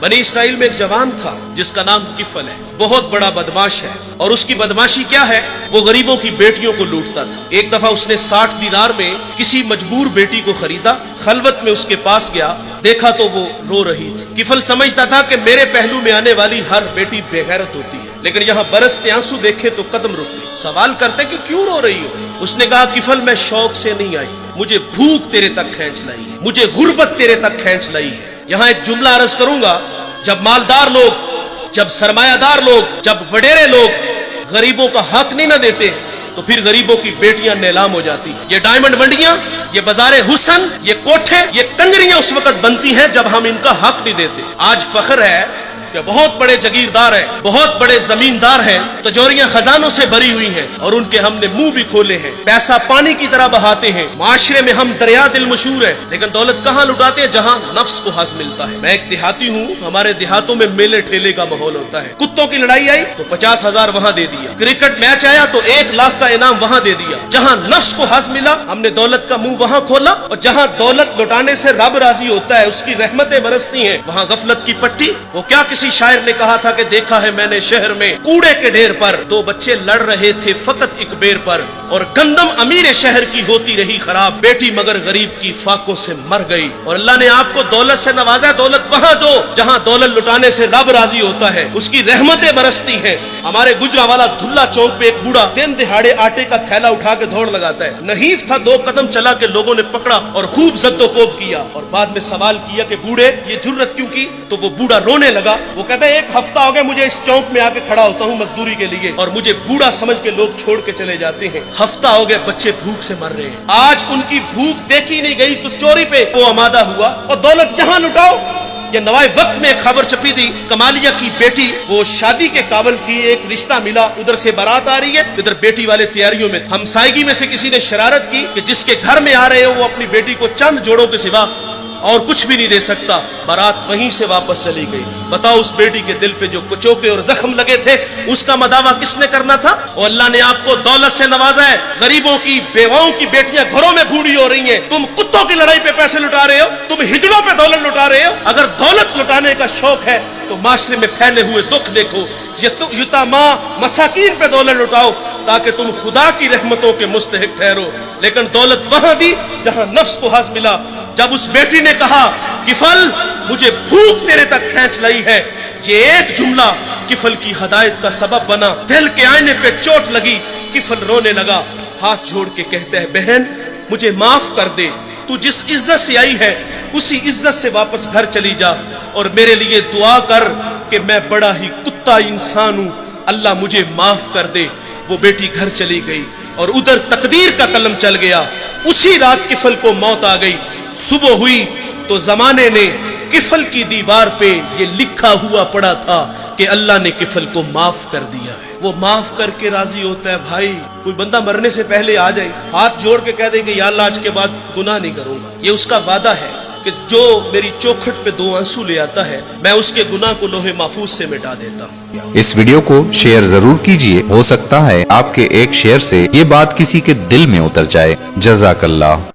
बनी इसराइल में एक जवान था जिसका नाम किफल है। बहुत बड़ा बदमाश है और उसकी बदमाशी क्या है, वो गरीबों की बेटियों को लूटता था। एक दफा उसने 60 दिनार में किसी मजबूर बेटी को खरीदा। खलवत में उसके पास गया, देखा तो वो रो रही थी। किफल समझता था कि मेरे पहलू में आने वाली हर बेटी बेगैरत होती है, लेकिन यहाँ बरसते आंसू देखे तो कदम रुक गए। सवाल करते कि क्यों रो रही हो? उसने कहा, किफल मैं शौक से नहीं आई, मुझे भूख तेरे तक खींच लाई है, मुझे गुर्बत तेरे तक खींच लाई है। यहाँ एक जुमला अर्ज करूंगा, जब मालदार लोग, जब सरमायादार लोग, जब वडेरे लोग गरीबों का हक नहीं ना देते तो फिर गरीबों की बेटियां नीलाम हो जाती हैं। ये डायमंड मंडियां, ये बाजारे हुसन, ये कोठे, ये कंजरियां उस वक्त बनती हैं जब हम इनका हक नहीं देते। आज फख्र है कि बहुत बड़े जगीरदार हैं, बहुत बड़े जमींदार हैं, तिजोरियां खजानों से भरी हुई हैं और उनके हमने मुंह भी खोले हैं। पैसा पानी की तरह बहाते हैं। माशरे में हम दरिया दिल मशहूर है, लेकिन दौलत कहाँ लुटाते हैं? जहाँ नफ्स को हज मिलता है। मैं एक देहाती हूँ, हमारे देहातों में मेले ठेले का माहौल होता है। कुत्तों की लड़ाई आई तो 50,000 वहाँ दे दिया, क्रिकेट मैच आया तो 1 लाख का इनाम वहाँ दे दिया। जहाँ नफ्स को हज मिला हमने दौलत का मुंह वहाँ खोला, और जहाँ दौलत लुटाने से रब राजी होता है, उसकी रहमतें बरसती हैं, वहाँ गफलत की पट्टी। वो क्या किसी शायर ने कहा था कि देखा है मैंने शहर में कूड़े के ढेर पर 2 बच्चे लड़ रहे थे फकत एक बेर पर, और गंदम अमीर शहर की होती रही खराब, बेटी मगर गरीब की फाकों से मर गई। और अल्लाह ने आपको दौलत से नवाजा। दौलत वहाँ दो जहाँ दौलत लुटाने से रब राजी होता है, उसकी रहमतें बरसती हैं। हमारे गुजरावाला धुल्ला चौक पे एक बूढ़ा दिन दिहाड़े आटे का थैला उठा के दौड़ लगाता है। नहीफ था, 2 कदम चला के लोगों ने पकड़ा और खूब जद्दोकोब किया, और बाद में सवाल किया कि बूढ़े ये जुर्रत क्यों की? तो वो बूढ़ा रोने लगा। वो कहता है 1 हफ्ता हो गया मुझे इस चौक में आके खड़ा होता हूँ मजदूरी के लिए, और मुझे बूढ़ा समझ के लोग छोड़ के चले जाते हैं। हफ्ता हो गया बच्चे भूख से मर रहे हैं। आज उनकी भूख देखी नहीं गई तो चोरी पे वो आमादा हुआ, और दौलत यहाँ लुटाओ। ये नवाए वक्त में एक खबर छपी थी, कमालिया की बेटी वो शादी के काबिल थी, एक रिश्ता मिला, उधर से बारात आ रही है, इधर बेटी वाले तैयारियों में। हमसायगी में से किसी ने शरारत की कि जिसके घर में आ रहे हो वो अपनी बेटी को चंद जोड़ों के सिवा और कुछ भी नहीं दे सकता। बारात वहीं से वापस चली गई थी। बताओ उस बेटी के दिल पे जो कुचोके और जख्म लगे थे, उसका मदावा किसने करना था? और अल्लाह ने आपको दौलत से नवाजा है। गरीबों की बेवाओं की बेटियां घरों में बूढ़ी हो रही हैं, तुम कुत्तों की लड़ाई पे पैसे लुटा रहे हो, तुम हिजड़ों पे दौलत लुटा रहे हो। अगर दौलत लुटाने का शौक है तो माशरे में फैले हुए दुख देखो, यतामा मसाकीन पे दौलत लुटाओ ताकि तुम खुदा की रहमतों के मुस्तहिक ठहरो। लेकिन दौलत वहां दी जहां नफ्स को हज मिला। जब उस बेटी ने कहा किफल मुझे भूख तेरे तक खींच लाई है, ये एक जुमला किफल की हदायत का सबब बना। दिल के आईने पे चोट लगी, किफल रोने लगा, हाथ जोड़ के कहता है बहन मुझे माफ कर दे, तू जिस इज्जत से आई है उसी इज्जत से वापस घर चली जा, और मेरे लिए दुआ कर कि मैं बड़ा ही कुत्ता इंसान हूं, अल्लाह मुझे माफ कर दे। वो बेटी घर चली गई और उधर तकदीर का कलम चल गया। उसी रात किफल को मौत आ गई। सुबह हुई तो जमाने ने किफल की दीवार पे ये लिखा हुआ पड़ा था कि अल्लाह ने किफल को माफ कर दिया है। वो माफ करके राजी होता है। भाई कोई बंदा मरने से पहले आ जाए, हाथ जोड़ के कह दे कि या अल्लाह आज के बाद गुनाह नहीं करूंगा, ये उसका वादा है कि जो मेरी चौखट पे 2 आंसू ले आता है मैं उसके गुनाह को लोहे महफूज से मिटा देता हूँ। इस वीडियो को शेयर जरूर कीजिए, हो सकता है आपके एक शेयर से ये बात किसी के दिल में उतर जाए। जज़ाकल्लाह।